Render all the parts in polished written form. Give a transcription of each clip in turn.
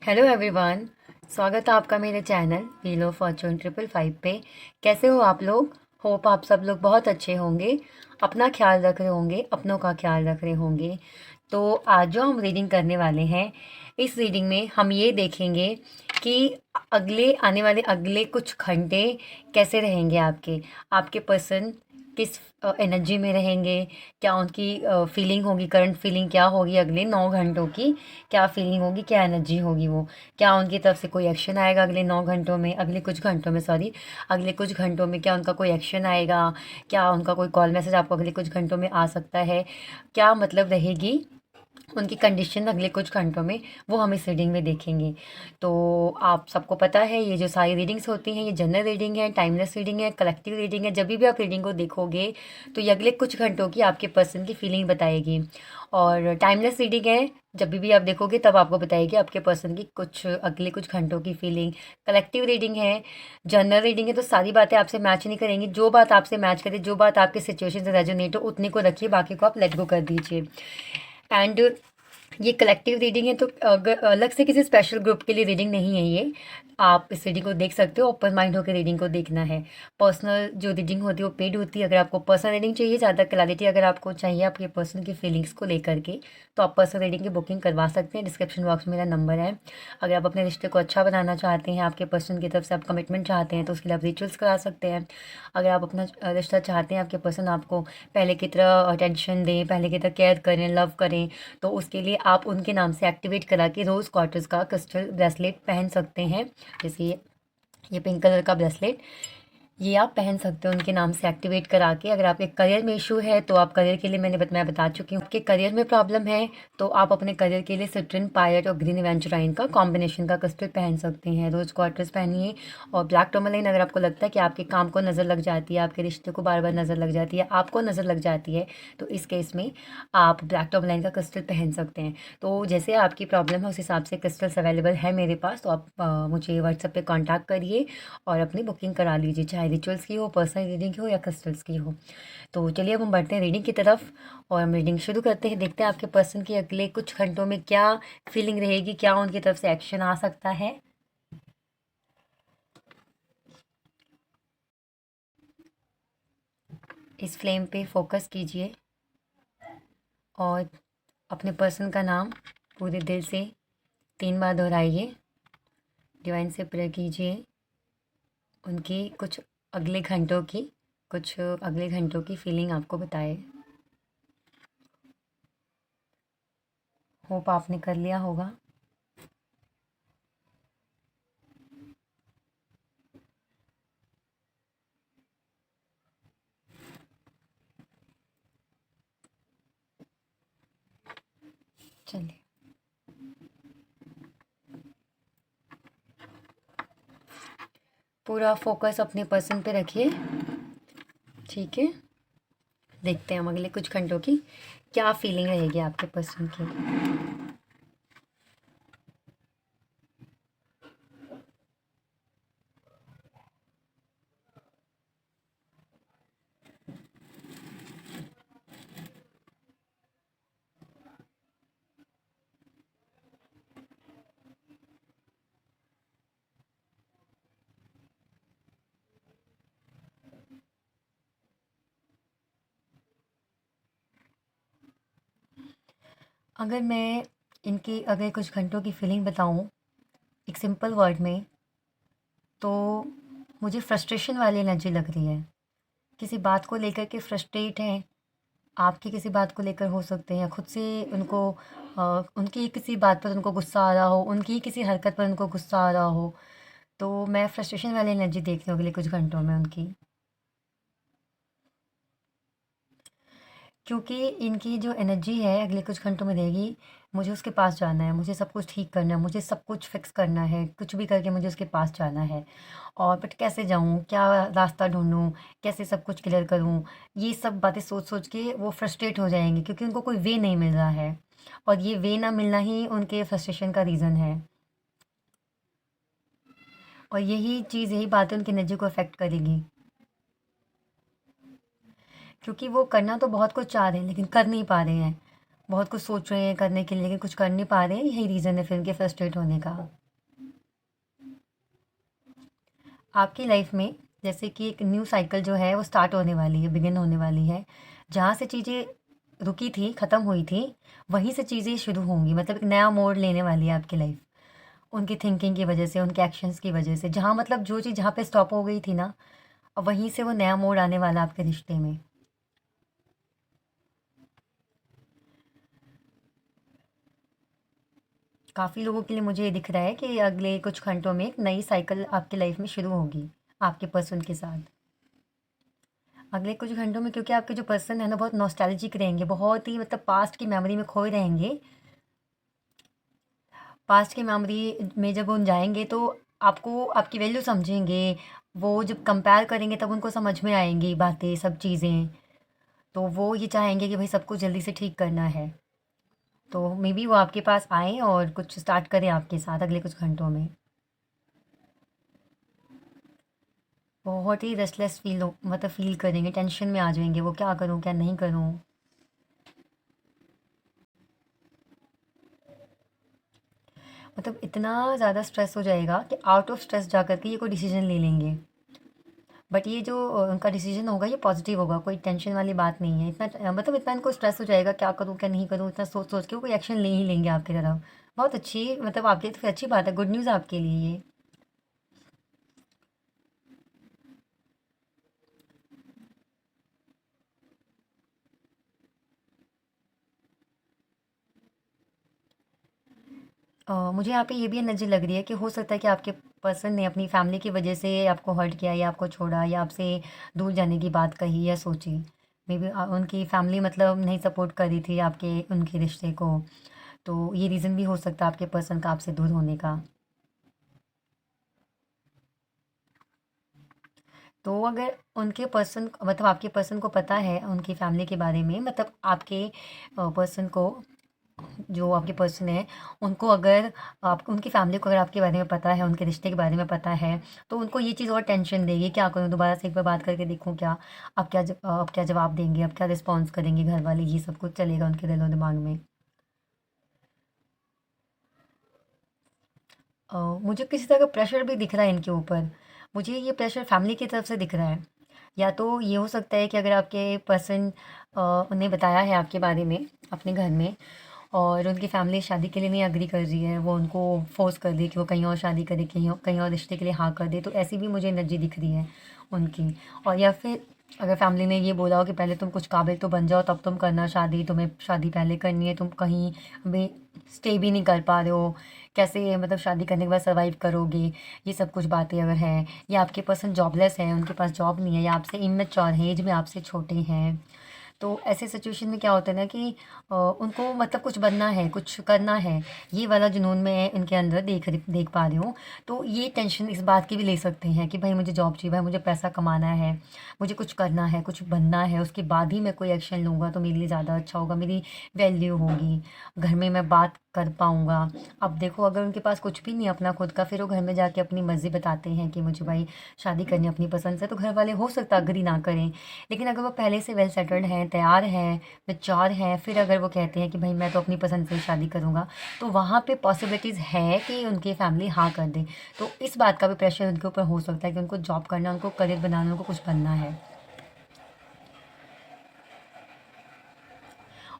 Hello everyone. स्वागत है आपका मेरे चैनल व्हील ऑफ फॉर्चून 555 पे। कैसे हो आप लोग? होप आप सब लोग बहुत अच्छे होंगे, अपना ख्याल रख रहे होंगे, अपनों का ख्याल रख रहे होंगे। तो आज जो हम रीडिंग करने वाले हैं, इस रीडिंग में हम ये देखेंगे कि अगले आने वाले अगले कुछ घंटे कैसे रहेंगे आपके आपके पर्सन किस एनर्जी में रहेंगे, क्या उनकी फीलिंग होगी, करंट फीलिंग क्या होगी अगले 9 घंटों की, क्या फीलिंग होगी, क्या एनर्जी होगी वो, क्या उनकी तरफ से कोई एक्शन आएगा अगले 9 घंटों में, अगले कुछ घंटों में, सॉरी, अगले कुछ घंटों में क्या उनका कोई एक्शन आएगा, क्या उनका कोई कॉल मैसेज आपको अगले कुछ घंटों में आ सकता है, क्या मतलब रहेगी उनकी कंडीशन अगले कुछ घंटों में, वो हम इस रीडिंग में देखेंगे। तो आप सबको पता है ये जो सारी रीडिंग्स होती हैं ये जनरल रीडिंग है, टाइमलेस रीडिंग है, कलेक्टिव रीडिंग है। जब भी आप रीडिंग को देखोगे तो ये अगले कुछ घंटों की आपके पर्सन की फीलिंग बताएगी। और टाइमलेस रीडिंग है, जब भी आप देखोगे तब आपको बताएगी आपके पर्सन की कुछ अगले कुछ घंटों की फीलिंग। कलेक्टिव रीडिंग है, जनरल रीडिंग है, तो सारी बातें आपसे मैच नहीं करेंगी। जो बात आपसे मैच करे, जो बात आपके सिचुएशन से रेजोनेट हो, उतने को रखिए, बाकी को आप लेट गो कर दीजिए। एंड ये कलेक्टिव रीडिंग है, तो अगर अलग से किसी स्पेशल ग्रुप के लिए रीडिंग नहीं है ये, आप इस रीडिंग को देख सकते हो। ओपन माइंड होकर रीडिंग को देखना है। पर्सनल जो रीडिंग होती है वो पेड होती है। अगर आपको पर्सनल रीडिंग चाहिए, ज़्यादा क्लैरिटी अगर आपको चाहिए आपके पर्सन की फीलिंग्स को लेकर के, तो आप पर्सनल रीडिंग की बुकिंग करवा सकते हैं। डिस्क्रिप्शन बॉक्स में मेरा नंबर है। अगर आप अपने रिश्ते को अच्छा बनाना चाहते हैं, आपके पर्सन की तरफ से आप कमिटमेंट चाहते हैं, तो उसके लिए आप रिचुअल्स करा सकते हैं। अगर आप अपना रिश्ता चाहते हैं, आपके पर्सन आपको पहले की तरह अटेंशन दें, पहले की तरह केयर करें, लव करें, तो उसके लिए आप उनके नाम से एक्टिवेट करा के रोज़ क्वार्टर्स का क्रिस्टल ब्रेसलेट पहन सकते हैं। जैसे ये पिंक कलर का ब्रेसलेट, ये आप पहन सकते हो उनके नाम से एक्टिवेट करा के। अगर आपके करियर में इशू है तो आप करियर के लिए मैं बता चुकी हूँ। आपके करियर में प्रॉब्लम है तो आप अपने करियर के लिए सिट्रिन, पायट और ग्रीन एवेंचुराइन का कॉम्बिनेशन का क्रिस्टल पहन सकते हैं। रोज़ क्वार्टर्स पहनिए। और ब्लैक टर्मलाइन, अगर आपको लगता है कि आपके काम को नज़र लग जाती है, आपके रिश्ते को बार बार नज़र लग जाती है, आपको नज़र लग जाती है, तो इस केस में आप ब्लैक टर्मलाइन का क्रिस्टल पहन सकते हैं। तो जैसे आपकी प्रॉब्लम है उस हिसाब से क्रिस्टल्स अवेलेबल है मेरे पास, तो आप मुझे व्हाट्सएप पे कांटेक्ट करिए और अपनी बुकिंग करा लीजिए, चाहे रिचुअल्स की हो, पर्सनल रीडिंग की हो या क्रिस्टल्स की हो। तो चलिए अब हम बढ़ते हैं रीडिंग की तरफ और हम रीडिंग शुरू करते हैं। देखते हैं आपके पर्सन की अगले कुछ घंटों में क्या फीलिंग रहेगी, क्या उनकी तरफ से एक्शन आ सकता है। इस फ्लेम पे फोकस कीजिए और अपने पर्सन का नाम पूरे दिल से 3 बार दोहराइए। डिवाइन से प्रेयर कीजिए उनकी कुछ अगले घंटों की फीलिंग आपको बताए। होप आपने कर लिया होगा। चलिए, पूरा फोकस अपने पर्सन पे रखिए। ठीक है, देखते हैं हम अगले कुछ घंटों की क्या फीलिंग रहेगी आपके पर्सन की। अगर मैं इनकी अगले कुछ घंटों की फीलिंग बताऊं एक सिंपल वर्ड में, तो मुझे फ्रस्ट्रेशन वाली एनर्जी लग रही है। किसी बात को लेकर के फ्रस्ट्रेट हैं, आपकी किसी बात को लेकर हो सकते हैं, खुद से उनको उनकी किसी बात पर उनको गुस्सा आ रहा हो, उनकी किसी हरकत पर उनको गुस्सा आ रहा हो। तो मैं फ्रस्ट्रेशन वाली एनर्जी देख रही हूँ अगले कुछ घंटों में उनकी। क्योंकि इनकी जो एनर्जी है अगले कुछ घंटों में रहेगी, मुझे उसके पास जाना है, मुझे सब कुछ ठीक करना है, मुझे सब कुछ फिक्स करना है, कुछ भी करके मुझे उसके पास जाना है। और बट कैसे जाऊँ, क्या रास्ता ढूँढूँ, कैसे सब कुछ क्लियर करूँ, ये सब बातें सोच सोच के वो फ्रस्ट्रेट हो जाएंगे, क्योंकि उनको कोई वे नहीं मिल रहा है। और ये वे ना मिलना ही उनके फ्रस्ट्रेशन का रीज़न है। और यही चीज़, यही बातें उनकी एनर्जी को अफेक्ट करेगी। क्योंकि वो करना तो बहुत कुछ चाह रहे हैं लेकिन कर नहीं पा रहे हैं। बहुत कुछ सोच रहे हैं करने के लिए लेकिन कुछ कर नहीं पा रहे हैं, यही रीज़न है फिर उनके फ्रस्ट्रेट होने का। आपकी लाइफ में जैसे कि एक न्यू साइकिल जो है वो स्टार्ट होने वाली है, बिगिन होने वाली है। जहाँ से चीज़ें रुकी थी, ख़त्म हुई थी, वहीं से चीज़ें शुरू होंगी। मतलब एक नया मोड़ लेने वाली है आपकी लाइफ, उनकी थिंकिंग की वजह से, उनके एक्शंस की वजह से। जहाँ मतलब जो चीज़ जहाँ पे स्टॉप हो गई थी ना, अब वहीं से वो नया मोड़ आने वाला आपके रिश्ते में। काफ़ी लोगों के लिए मुझे ये दिख रहा है कि अगले कुछ घंटों में एक नई साइकिल आपकी लाइफ में शुरू होगी आपके पर्सन के साथ। अगले कुछ घंटों में, क्योंकि आपके जो पर्सन है ना बहुत नॉस्टैल्जिक रहेंगे, बहुत ही मतलब पास्ट की मेमोरी में खोए रहेंगे। पास्ट की मेमोरी में जब उन जाएंगे तो आपको आपकी वैल्यू समझेंगे। वो जब कंपेयर करेंगे तब उनको समझ में आएंगी बातें, सब चीज़ें। तो वो ये चाहेंगे कि भाई सब कुछ जल्दी से ठीक करना है। तो मे बी वो आपके पास आएँ और कुछ स्टार्ट करें आपके साथ अगले कुछ घंटों में। बहुत ही रेस्टलेस मतलब फ़ील करेंगे, टेंशन में आ जाएँगे वो, क्या करूँ, क्या नहीं करूँ? मतलब इतना ज़्यादा स्ट्रेस हो जाएगा कि आउट ऑफ स्ट्रेस जा कर के ये कोई डिसीज़न ले लेंगे। बट ये जो उनका डिसीज़न होगा ये पॉज़िटिव होगा, कोई टेंशन वाली बात नहीं है। इतना मतलब इतना इनको स्ट्रेस हो जाएगा, क्या करूँ, क्या नहीं करूँ, इतना सोच-सोच के वो कोई एक्शन ले ही लेंगे आपकी तरफ। बहुत अच्छी मतलब आपके लिए तो फिर अच्छी बात है, गुड न्यूज़ आपके लिए ये। मुझे यहाँ पे ये भी एनर्जी लग रही है कि हो सकता है कि आपके पर्सन ने अपनी फैमिली की वजह से आपको हर्ट किया या आपको छोड़ा या आपसे दूर जाने की बात कही या सोची। मे बी उनकी फैमिली मतलब नहीं सपोर्ट कर रही थी आपके उनके रिश्ते को। तो ये रीज़न भी हो सकता है आपके पर्सन का आपसे दूर होने का। तो अगर उनके पर्सन मतलब आपके पर्सन को पता है उनकी फैमिली के बारे में, मतलब आपके पर्सन को, जो आपके पर्सन है, उनको अगर आप उनकी फैमिली को अगर आपके बारे में पता है, उनके रिश्ते के बारे में पता है, तो उनको ये चीज़ और टेंशन देगी, क्या करूँ दोबारा से एक बार बात करके देखूँ क्या? अब क्या जवाब देंगे, अब क्या रिस्पॉन्स करेंगे घर वाले, ये सब कुछ चलेगा उनके दिलो-दिमाग में। मुझे किसी तरह का प्रेशर भी दिख रहा है इनके ऊपर। मुझे ये प्रेशर फैमिली की तरफ से दिख रहा है। या तो ये हो सकता है कि अगर आपके पर्सन ने बताया है आपके बारे में अपने घर में और उनकी फैमिली शादी के लिए नहीं एग्री कर रही है, वो उनको फ़ोर्स कर रही है कि वो कहीं और शादी करे, कहीं और रिश्ते के लिए हाँ कर दे, तो ऐसी भी मुझे एनर्जी दिख रही है उनकी। और या फिर अगर फैमिली ने ये बोला हो कि पहले तुम कुछ काबिल तो बन जाओ तब तुम करना शादी, तुम्हें शादी पहले करनी है, तुम कहीं भी स्टे भी नहीं कर पा रहे हो, कैसे मतलब शादी करने के बाद सर्वाइव करोगे, ये सब कुछ बातें अगर हैं। या आपके पर्सन जॉबलेस है, उनके पास जॉब नहीं है, या आपसे इमैच्योर हैं, एज में आपसे छोटे हैं। तो ऐसे सिचुएशन में क्या होता है ना कि उनको मतलब कुछ बनना है, कुछ करना है, ये वाला जुनून मैं इनके अंदर देख पा रही हूँ। तो ये टेंशन इस बात की भी ले सकते हैं कि भाई मुझे जॉब चाहिए, भाई मुझे पैसा कमाना है, मुझे कुछ करना है, कुछ बनना है, उसके बाद ही मैं कोई एक्शन लूँगा तो मेरे लिए ज़्यादा अच्छा होगा, मेरी वैल्यू होगी, घर में मैं बात कर पाऊँगा। अब देखो अगर उनके पास कुछ भी नहीं है अपना खुद का, फिर वो घर में जाके अपनी मर्ज़ी बताते हैं कि मुझे भाई शादी करनी है अपनी पसंद से, तो घर वाले हो सकता है एग्री ना करें। लेकिन अगर वो पहले से वेल सेटल्ड हैं, तैयार हैं, मैच्योर हैं, फिर अगर वो कहते हैं कि भाई मैं तो अपनी पसंद से ही शादी करूँगा, तो वहाँ पे पॉसिबिलिटीज़ है कि उनकी फैमिली हाँ कर दे। तो इस बात का भी प्रेशर उनके ऊपर हो सकता है कि उनको जॉब करना, उनको करियर बनाना, उनको कुछ बनना है।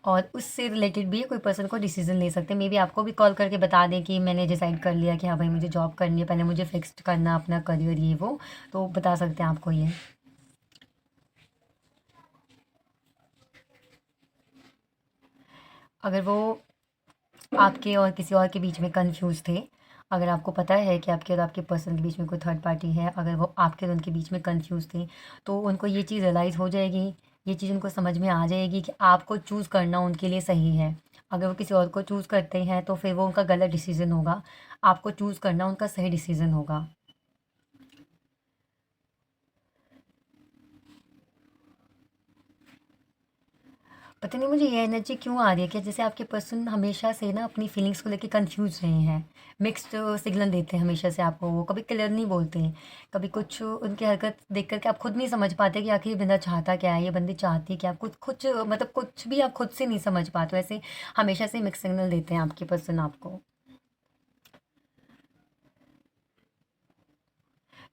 और उससे रिलेटेड भी कोई पर्सन को डिसीज़न ले सकते हैं। मे बी आपको भी कॉल करके बता दें कि मैंने डिसाइड कर लिया कि हाँ भाई मुझे जॉब करनी है, पहले मुझे फिक्स्ड करना अपना करियर ये वो, तो बता सकते हैं आपको ये। अगर वो आपके और किसी और के बीच में कन्फ्यूज़ थे, अगर आपको पता है कि आपके और आपके पर्सन के बीच में कोई थर्ड पार्टी है, अगर वो आपके और उनके बीच में कन्फ्यूज़ थे, तो उनको ये चीज़ रियलाइज़ हो जाएगी, ये चीज़ उनको समझ में आ जाएगी कि आपको चूज़ करना उनके लिए सही है। अगर वो किसी और को चूज़ करते हैं, तो फिर वो उनका गलत डिसीज़न होगा, आपको चूज़ करना उनका सही डिसीज़न होगा। पता नहीं मुझे ये एनर्जी क्यों आ रही है कि जैसे आपके पर्सन हमेशा से ना अपनी फीलिंग्स को लेके कंफ्यूज रहे हैं। मिक्स्ड सिग्नल देते हैं हमेशा से आपको, वो कभी क्लियर नहीं बोलते हैं। कभी कुछ उनकी हरकत देख कर के आप खुद नहीं समझ पाते कि आखिर ये बंदा चाहता क्या है, ये बंदी चाहती क्या, कुछ कुछ मतलब कुछ भी आप खुद से नहीं समझ पाते, वैसे हमेशा से मिक्स सिग्नल देते हैं आपके पर्सन आपको।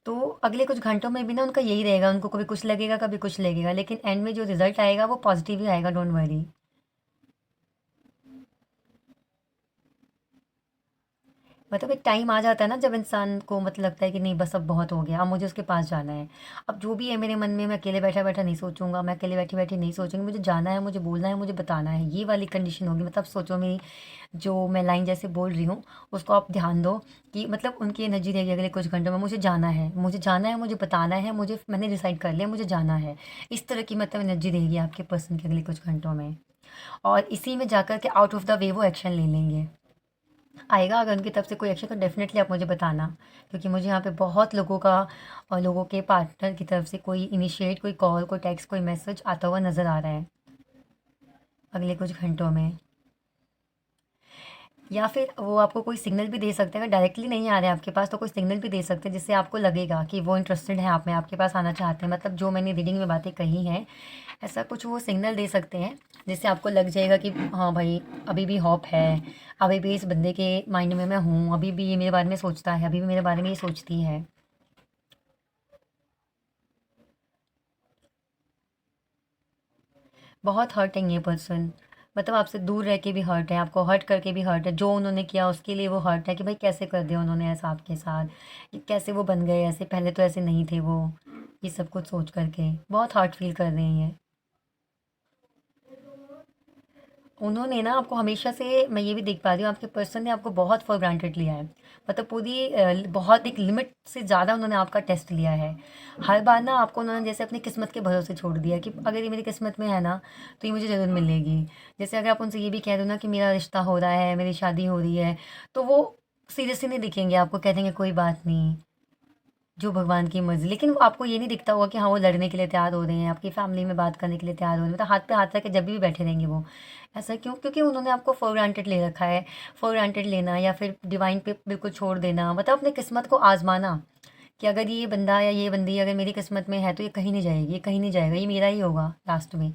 तो अगले कुछ घंटों में भी ना उनका यही रहेगा, उनको कभी कुछ लगेगा कभी कुछ लगेगा, लेकिन एंड में जो रिजल्ट आएगा वो पॉजिटिव ही आएगा, डोंट वरी। मतलब एक टाइम आ जाता है ना जब इंसान को मतलब लगता है कि नहीं बस अब बहुत हो गया, अब मुझे उसके पास जाना है। अब जो भी है मेरे मन में, मैं अकेले बैठा बैठा नहीं सोचूंगा, मैं अकेले बैठी बैठी नहीं सोचूंगी, मुझे जाना है, मुझे बोलना है, मुझे बताना है, ये वाली कंडीशन होगी। मतलब सोचो मेरी जो मैं लाइन जैसे बोल रही हूँ उसको आप ध्यान दो कि मतलब उनकी एनर्जी रहेगी अगले कुछ घंटों में, मुझे जाना है, मुझे जाना है, मुझे बताना है, मुझे मैंने डिसाइड कर लिया मुझे जाना है। इस तरह की मतलब एनर्जी रहेगी आपके पर्सन के अगले कुछ घंटों में। और इसी में जाकर के आउट ऑफ द वे वो एक्शन ले लेंगे। आएगा अगर उनकी तरफ से कोई एक्शन तो डेफ़िनेटली आप मुझे बताना, क्योंकि मुझे यहाँ पे बहुत लोगों का और लोगों के पार्टनर की तरफ से कोई इनिशिएट, कोई कॉल, कोई टेक्स्ट, कोई मैसेज आता हुआ नज़र आ रहा है अगले कुछ घंटों में। या फिर वो आपको कोई सिग्नल भी दे सकते हैं, अगर डायरेक्टली नहीं आ रहे हैं आपके पास तो कोई सिग्नल भी दे सकते हैं जिससे आपको लगेगा कि वो इंटरेस्टेड हैं आप में, आपके पास आना चाहते हैं। मतलब जो मैंने रीडिंग में बातें कही हैं, ऐसा कुछ वो सिग्नल दे सकते हैं जिससे आपको लग जाएगा कि हाँ भाई, अभी भी होप है, अभी भी इस बंदे के माइंड में मैं हूँ, अभी भी ये मेरे बारे में सोचता है, अभी भी मेरे बारे में ये सोचती है। बहुत हर्ट है ये पर्सन, मतलब आपसे दूर रह के भी हर्ट है, आपको हर्ट करके भी हर्ट है, जो उन्होंने किया उसके लिए वो हर्ट है कि भाई कैसे कर दिया उन्होंने ऐसा आपके साथ, कि कैसे वो बन गए ऐसे, पहले तो ऐसे नहीं थे वो। ये सब कुछ सोच करके बहुत हर्ट फील कर रही हैं। उन्होंने ना आपको हमेशा से, मैं ये भी देख पा रही हूँ, आपके पर्सन ने आपको बहुत फॉर ग्रांटेड लिया है। मतलब पूरी बहुत एक लिमिट से ज़्यादा उन्होंने आपका टेस्ट लिया है। हर बार ना आपको उन्होंने जैसे अपनी किस्मत के भरोसे छोड़ दिया कि अगर ये मेरी किस्मत में है ना तो ये मुझे ज़रूर मिलेगी। जैसे अगर आप उनसे ये भी कह दो ना कि मेरा रिश्ता हो रहा है, मेरी शादी हो रही है, तो वो सीरियसली नहीं दिखेंगे, आपको कह देंगे कोई बात नहीं, जो भगवान की मर्ज़ी। लेकिन वो आपको ये नहीं दिखता होगा कि हाँ, वो लड़ने के लिए तैयार हो रहे हैं, आपकी फ़ैमिली में बात करने के लिए तैयार हो रहे हैं। मतलब हाथ पे हाथ रख के जब भी बैठे रहेंगे वो। ऐसा क्यों? क्योंकि उन्होंने आपको फॉर ग्रांटेड ले रखा है। फॉर ग्रांटेड लेना या फिर डिवाइन पे बिल्कुल छोड़ देना, मतलब अपनी किस्मत को आज़माना कि अगर ये बंदा या ये बंदी अगर मेरी किस्मत में है तो ये कहीं नहीं जाएगी, ये कहीं नहीं जाएगा, ये मेरा ही होगा लास्ट में।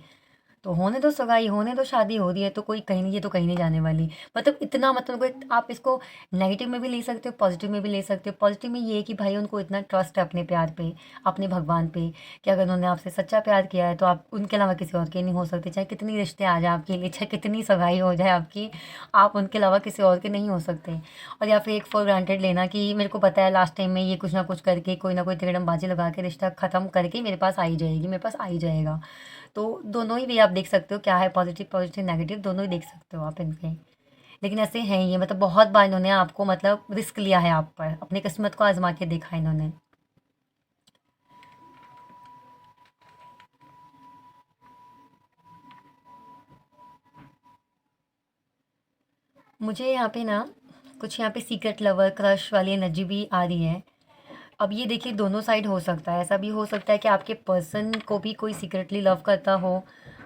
तो होने दो सगाई, होने दो शादी हो रही है तो कोई कहीं नहीं, ये तो कहीं नहीं जाने वाली। मतलब इतना, मतलब कोई, आप इसको नेगेटिव में भी ले सकते हो, पॉजिटिव में भी ले सकते हो। पॉजिटिव में ये है कि भाई उनको इतना ट्रस्ट है अपने प्यार पे, अपने भगवान पे, कि अगर उन्होंने आपसे सच्चा प्यार किया है तो आप उनके अलावा किसी और के नहीं हो सकते। चाहे कितनी रिश्ते आ जाए आपके लिए, चाहे कितनी सगाई हो जाए आपकी, आप उनके अलावा किसी और के नहीं हो सकते। और या फिर एक फॉर ग्रांटेड लेना कि मेरे को पता है लास्ट टाइम में ये कुछ ना कुछ करके, कोई ना कोई तिकड़मबाजी लगा के रिश्ता ख़त्म करके मेरे पास आ ही जाएगी, मेरे पास आ ही जाएगा। तो दोनों ही वे आप देख सकते हो, क्या है पॉजिटिव, पॉजिटिव नेगेटिव दोनों ही देख सकते हो आप इनके। लेकिन ऐसे हैं ये, मतलब बहुत बार इन्होंने आपको मतलब रिस्क लिया है आप पर, अपनी किस्मत को आजमा के देखा है इन्होंने। मुझे यहाँ पे ना कुछ यहाँ पे सीक्रेट लवर क्रश वाली एनर्जी भी आ रही है। अब ये देखिए दोनों साइड हो सकता है, ऐसा भी हो सकता है कि आपके पर्सन को भी कोई सीक्रेटली लव करता हो,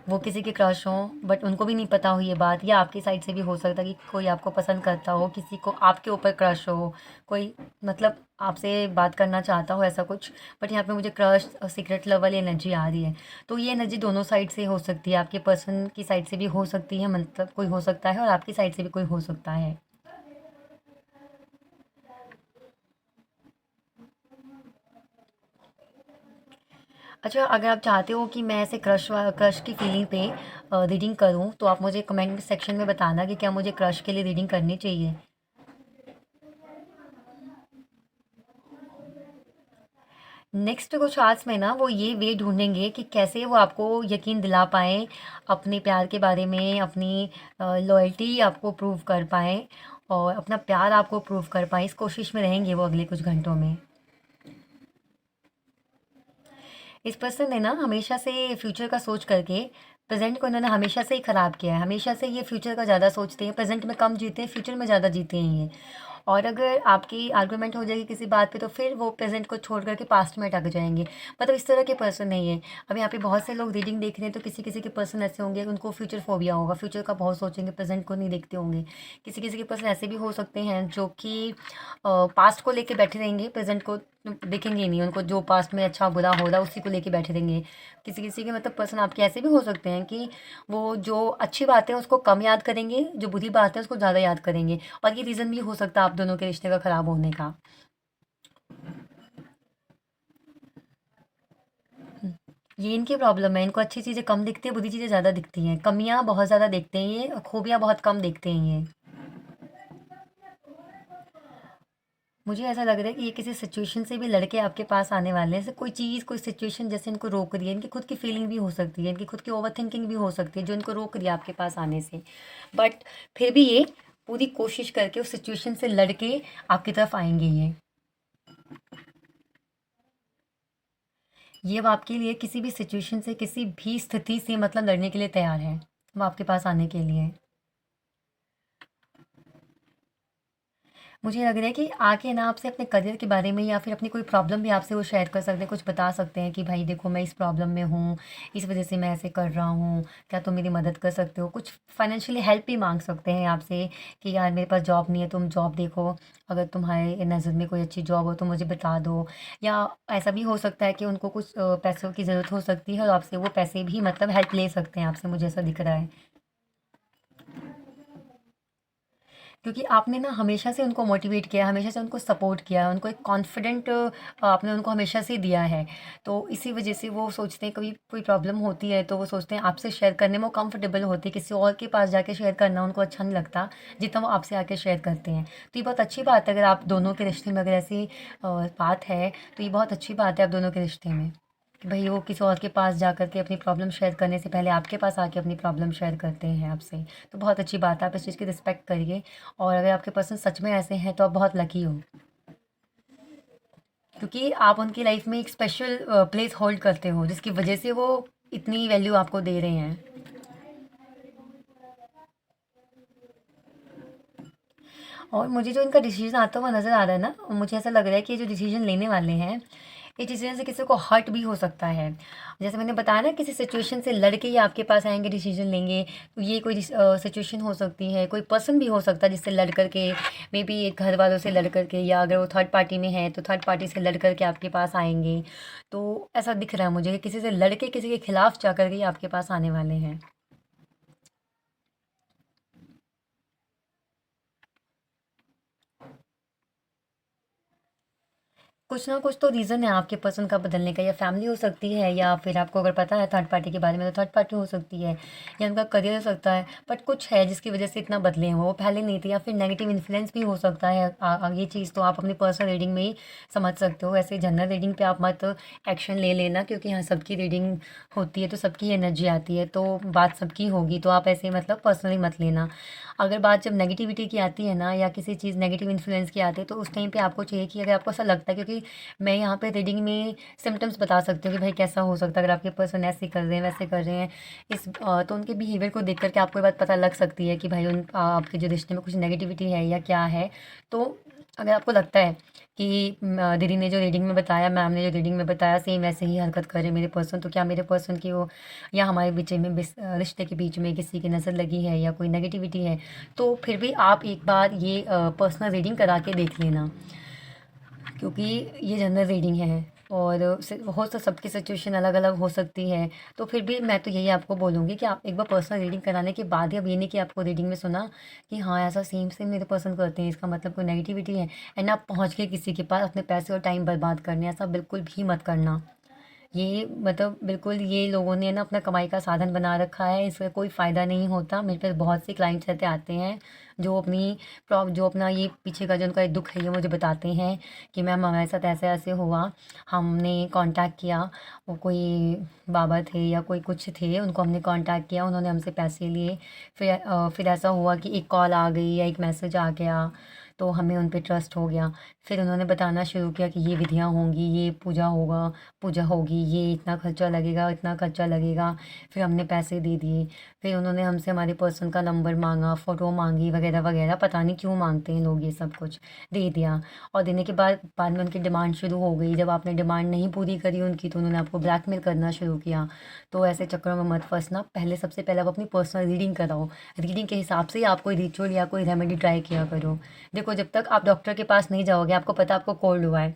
वो किसी के क्रश हो, बट उनको भी नहीं पता हो ये बात। या आपकी साइड से भी हो सकता है कि कोई आपको पसंद करता हो, किसी को आपके ऊपर क्रश हो, कोई मतलब आपसे बात करना चाहता हो, ऐसा कुछ। बट यहाँ पे मुझे क्रश और सीक्रेट लव वाली एनर्जी आ रही है। तो ये एनर्जी दोनों साइड से हो सकती है, आपके पर्सन की साइड से भी हो सकती है, मतलब कोई हो सकता है, और आपकी साइड से भी कोई हो सकता है। अच्छा, अगर आप चाहते हो कि मैं ऐसे क्रश की फीलिंग पे रीडिंग करूँ तो आप मुझे कमेंट सेक्शन में बताना कि क्या मुझे क्रश के लिए रीडिंग करनी चाहिए। नेक्स्ट कुछ आवर्स में ना वो ये वे ढूंढेंगे कि कैसे वो आपको यकीन दिला पाएँ अपने प्यार के बारे में, अपनी लॉयल्टी आपको प्रूव कर पाएँ और अपना प्यार आपको प्रूव कर पाएँ, इस कोशिश में रहेंगे वो अगले कुछ घंटों में। इस पर्सन ने ना हमेशा से फ्यूचर का सोच करके प्रेजेंट को इन्होंने हमेशा से ही ख़राब किया है। हमेशा से ये फ्यूचर का ज़्यादा सोचते हैं, प्रेजेंट में कम जीते हैं, फ्यूचर में ज़्यादा जीते हैं ये। और अगर आपकी आर्गुमेंट हो जाएगी किसी बात पे तो फिर वो प्रेज़ेंट को छोड़ कर के पास्ट में अटक जाएँगे। मतलब इस तरह के पर्सन नहीं है। अब यहाँ पे बहुत से लोग रीडिंग देख रहे हैं तो किसी-किसी के पर्सन ऐसे होंगे उनको फ्यूचर फ़ोबिया होगा, फ्यूचर का बहुत सोचेंगे, प्रेज़ेंट को नहीं देखते होंगे। किसी-किसी के पर्सन ऐसे भी हो सकते हैं जो कि पास्ट को लेके बैठे रहेंगे, प्रेज़ेंट को देखेंगे ही नहीं, उनको जो पास्ट में अच्छा-बुरा हो रहा है उसी को लेके बैठे रहेंगे। किसी-किसी के मतलब पर्सन आपके ऐसे भी हो सकते हैं कि वो जो अच्छी बात है उसको कम याद करेंगे, जो बुरी बात है उसको ज़्यादा याद करेंगे और ये रीज़न भी हो सकता है आप दोनों के रिश्ते का ख़राब होने का। ये इनकी प्रॉब्लम है, इनको अच्छी चीज़ें कम दिखती हैं, बुरी चीज़ें ज़्यादा दिखती हैं। कमियाँ बहुत ज़्यादा देखते हैं ये, खूबियाँ बहुत कम देखते हैं ये। मुझे ऐसा लग रहा है कि ये किसी सिचुएशन से भी लड़के आपके पास आने वाले हैं। ऐसे कोई चीज़, कोई सिचुएशन जैसे इनको रोक रही है, इनकी खुद की फीलिंग भी हो सकती है, इनकी खुद की ओवरथिंकिंग भी हो सकती है, जो इनको रोक रही है आपके पास आने से। बट फिर भी ये पूरी कोशिश करके उस सिचुएशन से लड़ के आपकी तरफ आएँगे ये। ये अब आपके लिए किसी भी सिचुएशन से, किसी भी स्थिति से मतलब लड़ने के लिए तैयार हैं, वो आपके पास आने के लिए। मुझे लग रहा है कि आके ना आपसे अपने करियर के बारे में या फिर अपनी कोई प्रॉब्लम भी आपसे वो शेयर कर सकते हैं, कुछ बता सकते हैं कि भाई देखो मैं इस प्रॉब्लम में हूँ, इस वज़ह से मैं ऐसे कर रहा हूँ, क्या तुम मेरी मदद कर सकते हो? कुछ फाइनेंशियली हेल्प भी माँग सकते हैं आपसे कि यार मेरे पास जॉब नहीं है, तुम जॉब देखो, अगर तुम्हारे नज़र में कोई अच्छी जॉब हो तो मुझे बता दो। या ऐसा भी हो सकता है कि उनको कुछ पैसों की ज़रूरत हो सकती है और आपसे वो पैसे भी मतलब हेल्प ले सकते हैं आपसे, मुझे ऐसा दिख रहा है। क्योंकि आपने ना हमेशा से उनको मोटिवेट किया है, हमेशा से उनको सपोर्ट किया है, उनको एक कॉन्फिडेंट आपने उनको हमेशा से दिया है। तो इसी वजह से वो सोचते हैं कभी कोई प्रॉब्लम होती है तो वो सोचते हैं आपसे शेयर करने में वो कंफर्टेबल होते हैं, किसी और के पास जाके शेयर करना उनको अच्छा नहीं लगता, जितना वो आपसे आके शेयर करते हैं। तो ये बहुत अच्छी बात है अगर आप दोनों के रिश्ते में अगर ऐसी बात है, तो ये बहुत अच्छी बात है आप दोनों के रिश्ते में। कि भई वो किसी और के पास जा कर के अपनी प्रॉब्लम शेयर करने से पहले आपके पास आके अपनी प्रॉब्लम शेयर करते हैं आपसे। तो बहुत अच्छी बात है, आप इस चीज़ की रिस्पेक्ट करिए और अगर आपके पर्सन सच में ऐसे हैं तो आप बहुत लकी हो। क्योंकि आप उनकी लाइफ़ में एक स्पेशल प्लेस होल्ड करते हो जिसकी वजह से वो इतनी वैल्यू आपको दे रहे हैं। और मुझे जो इनका डिसीज़न आता हुआ नज़र आ रहा है ना, मुझे ऐसा लग रहा है कि ये जो डिसीज़न लेने वाले हैं, ये डिसीज़न से किसी को हर्ट भी हो सकता है। जैसे मैंने बताया ना किसी सिचुएशन से लड़ के ये आपके पास आएँगे, डिसीज़न लेंगे, तो ये कोई सिचुएशन हो सकती है, कोई पर्सन भी हो सकता है जिससे लड़ कर के मेबी घर वालों से लड़ कर के या अगर वो थर्ड पार्टी में है, तो थर्ड पार्टी से लड़ कर के आपके पास आएँगे। तो ऐसा दिख रहा है मुझे कि किसी से लड़ के किसी के खिलाफ जा कर के ये आपके पास आने वाले हैं। कुछ ना कुछ तो रीज़न है आपके पसंद का बदलने का, या फैमिली हो सकती है या फिर आपको अगर पता है थर्ड पार्टी के बारे में तो थर्ड पार्टी हो सकती है या उनका करियर हो सकता है। बट कुछ है जिसकी वजह से इतना बदले हैं वो पहले नहीं थे, या फिर नेगेटिव इन्फ्लुएंस भी हो सकता है। ये चीज़ तो आप अपनी पर्सनल रीडिंग में ही समझ सकते हो। ऐसे जनरल रीडिंग पे आप मत एक्शन ले लेना, क्योंकि यहाँ सबकी रीडिंग होती है तो सबकी एनर्जी आती है, तो बात सबकी होगी, तो आप ऐसे मतलब पर्सनली मत लेना। अगर बात जब नेगेटिविटी की आती है ना, या किसी चीज़ नेगेटिव इन्फ्लुएंस की आती है, तो उस टाइम पे आपको चाहिए कि अगर आपको ऐसा लगता है, क्योंकि मैं यहाँ पे रीडिंग में सिम्पटम्स बता सकती हूँ कि भाई कैसा हो सकता है अगर आपके पर्सन ऐसे कर रहे हैं, वैसे कर रहे हैं। तो उनके बिहेवियर को देख कर के आपको ये बात पता लग सकती है कि भाई आपके जो रिश्ते में कुछ नेगेटिविटी है या क्या है। तो अगर आपको लगता है कि दीदी ने जो रीडिंग में बताया, मैम ने जो रीडिंग में बताया सेम वैसे ही हरकत करे मेरे पर्सन, तो क्या मेरे पर्सन की वो या हमारे बीच में रिश्ते के बीच में किसी की नज़र लगी है या कोई नेगेटिविटी है, तो फिर भी आप एक बार ये पर्सनल रीडिंग करा के देख लेना, क्योंकि ये जनरल रीडिंग है और हो तो सबकी सिचुएशन अलग अलग हो सकती है। तो फिर भी मैं तो यही आपको बोलूँगी कि आप एक बार पर्सनल रीडिंग कराने के बाद ही, अब ये नहीं कि आपको रीडिंग में सुना कि हाँ ऐसा सेम सेम मेरे पर्सन करते हैं, इसका मतलब कोई नेगेटिविटी है, एंड आप पहुँच के किसी के पास अपने पैसे और टाइम बर्बाद करने, ऐसा बिल्कुल भी मत करना। ये मतलब बिल्कुल ये लोगों ने ना अपना कमाई का साधन बना रखा है, इसका कोई फ़ायदा नहीं होता। मेरे पास बहुत से क्लाइंट्स ऐसे आते हैं जो जो अपना ये पीछे का जो उनका एक दुःख है ये मुझे बताते हैं कि मैम हमारे साथ ऐसे-ऐसे हुआ। हमने कॉन्टैक्ट किया, वो कोई बाबा थे या कोई कुछ थे, उनको हमने कॉन्टैक्ट किया, उन्होंने हमसे पैसे लिए। फिर ऐसा हुआ कि एक कॉल आ गई या एक मैसेज आ गया, तो हमें उन पे ट्रस्ट हो गया। फिर उन्होंने बताना शुरू किया कि ये विधियाँ होंगी, ये पूजा होगी, ये इतना खर्चा लगेगा, इतना खर्चा लगेगा। फिर हमने पैसे दे दिए। फिर उन्होंने हमसे हमारे पर्सन का नंबर माँगा, फ़ोटो माँगी वगैरह वगैरह, पता नहीं क्यों माँगते हैं लोग ये सब कुछ। दे दिया। और देने के बाद में उनकी डिमांड शुरू हो गई। जब आपने डिमांड नहीं पूरी करी उनकी, तो उन्होंने आपको ब्लैकमेल करना शुरू किया। तो ऐसे चक्करों में मत फँसना। पहले सबसे पहले आप अपनी पर्सनल रीडिंग कराओ। रीडिंग के हिसाब से ही आप कोई रिचुअल या कोई रेमेडी ट्राई किया करो। देखो, जब तक आप डॉक्टर के पास नहीं जाओगे, आपको पता आपको कोल्ड हुआ है,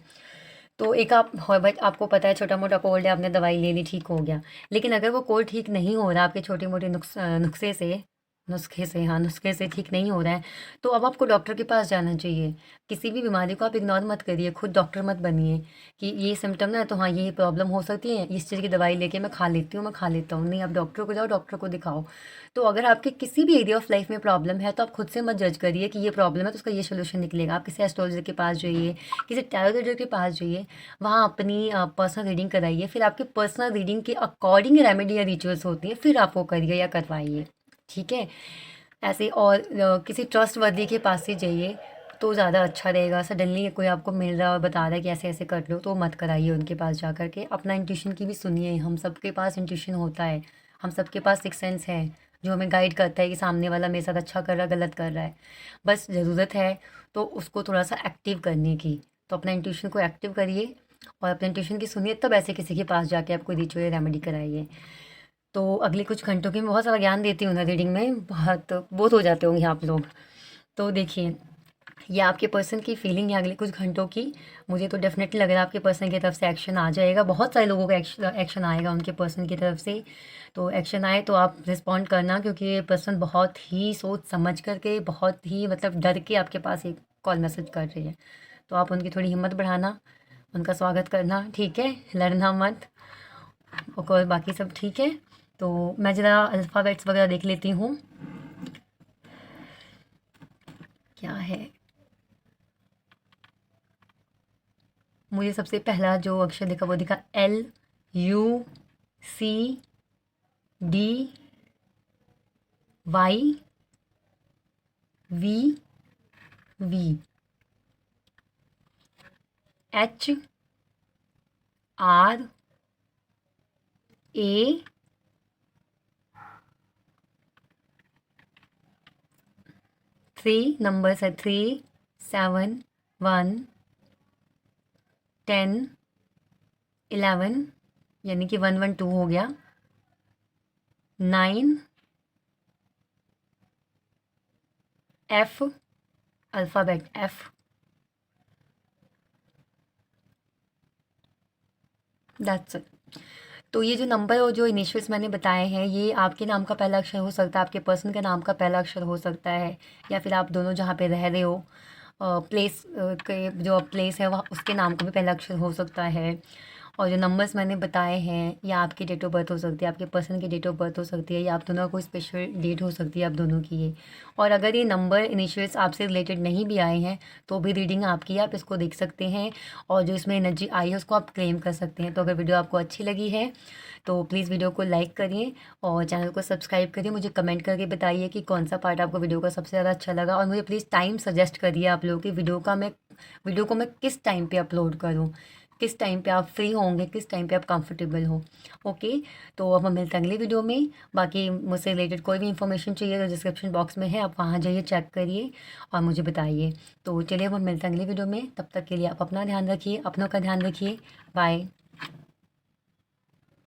तो एक आप हो भाई, आपको पता है छोटा-मोटा कोल्ड है, आपने दवाई ले ली, ठीक हो गया। लेकिन अगर वो कोल्ड ठीक नहीं हो रहा आपके छोटे-मोटे नुस्खे से ठीक नहीं हो रहा है, तो अब आपको डॉक्टर के पास जाना चाहिए। किसी भी बीमारी को आप इग्नोर मत करिए, खुद डॉक्टर मत बनिए कि ये सिम्पटम ना है तो हाँ, ये प्रॉब्लम हो सकती है, इस चीज़ की दवाई लेके मैं खा लेती हूँ, मैं खा लेता हूँ। नहीं, आप डॉक्टर को जाओ, डॉक्टर को दिखाओ। तो अगर आपके किसी भी एरिया ऑफ लाइफ में प्रॉब्लम है, तो आप खुद से मत जज करिए कि ये प्रॉब्लम है तो उसका ये सॉल्यूशन निकलेगा। आप किसी एस्ट्रोलॉजर के पास जाइए, किसी टैरो रीडर के पास जाइए, वहाँ अपनी पर्सनल रीडिंग कराइए। फिर आपके पर्सनल रीडिंग के अकॉर्डिंग रेमेडी या रिचुअल्स होती हैं, फिर आप वो करिए या करवाइए, ठीक है? ऐसे और किसी ट्रस्टवर्दी के पास ही जाइए तो ज़्यादा अच्छा रहेगा। सडनली कोई आपको मिल रहा है और बता रहा है कि ऐसे-ऐसे कर लो, तो मत कराइए उनके पास जा कर के। अपना इंट्यूशन की भी सुनिए, हम सबके पास इंट्यूशन होता है। हम सबके पास सिक्स्थ सेंस है, जो हमें गाइड करता है कि सामने वाला मेरे साथ अच्छा कर रहा है, गलत कर रहा है। बस ज़रूरत है तो उसको थोड़ा-सा एक्टिव करने की। तो अपना इंट्यूशन को एक्टिव करिए और अपने इंट्यूशन की सुनिए, तब ऐसे किसी के पास जाके आप कोई रिचुअल रेमेडी कराइए। तो अगले कुछ घंटों की मैं बहुत सारा ज्ञान देती हूँ ना रीडिंग में, बहुत बोर हो जाते होंगे आप लोग। तो देखिए, ये आपके पर्सन की फीलिंग है अगले कुछ घंटों की। मुझे तो डेफ़िनेटली लग रहा है आपके पर्सन की तरफ से एक्शन आ जाएगा। बहुत सारे लोगों का एक्शन आएगा उनके पर्सन की तरफ से। तो एक्शन आए तो आप रिस्पॉन्ड करना, क्योंकि ये पर्सन बहुत ही सोच समझ कर के, बहुत ही मतलब डर के आपके पास एक कॉल मैसेज कर रही है। तो आप उनकी थोड़ी हिम्मत बढ़ाना, उनका स्वागत करना, ठीक है? लड़ना मत। और बाकी सब ठीक है। तो मैं ज़रा अल्फ़ाबेट्स वगैरह देख लेती हूँ, क्या है। मुझे सबसे पहला जो अक्षर दिखा वो दिखा LUCDYVV, HRA, 3 नंबर्स है, 3, 7, 1, 10, 11, यानी कि 112 हो गया, 9, F, alphabet F, that's it. तो ये जो नंबर और जो इनिशियल्स मैंने बताए हैं, ये आपके नाम का पहला अक्षर हो सकता है, आपके पर्सन के नाम का पहला अक्षर हो सकता है, या फिर आप दोनों जहाँ पे रह रहे हो प्लेस के जो प्लेस है वहाँ उसके नाम का भी पहला अक्षर हो सकता है। और जो नंबर्स मैंने बताए हैं, या आपकी डेट ऑफ बर्थ हो सकती है, आपके पर्सन की डेट ऑफ बर्थ हो सकती है, या आप दोनों का कोई स्पेशल डेट हो सकती है आप दोनों की ये। और अगर ये नंबर इनिशियल्स आपसे रिलेटेड नहीं भी आए हैं, तो भी रीडिंग आपकी है, आप इसको देख सकते हैं। और जो इसमें एनर्जी आई है उसको आप क्लेम कर सकते हैं। तो अगर वीडियो आपको अच्छी लगी है तो प्लीज़ वीडियो को लाइक करिए और चैनल को सब्सक्राइब करिए। मुझे कमेंट करके बताइए कि कौन सा पार्ट आपको वीडियो का सबसे ज़्यादा अच्छा लगा, और मुझे प्लीज़ टाइम सजेस्ट करिए आप लोगों की वीडियो को मैं किस टाइम पे अपलोड करूँ, किस टाइम पे आप फ्री होंगे, किस टाइम पे आप कंफर्टेबल हो। ओके, तो अब हम मिलते हैं अगली वीडियो में। बाकी मुझसे रिलेटेड कोई भी इन्फॉर्मेशन चाहिए तो डिस्क्रिप्शन बॉक्स में है, आप वहाँ जाइए, चेक करिए और मुझे बताइए। तो चलिए अब हम मिलते हैं अगली वीडियो में। तब तक के लिए आप अपना ध्यान रखिए, अपनों का ध्यान रखिए। बाय।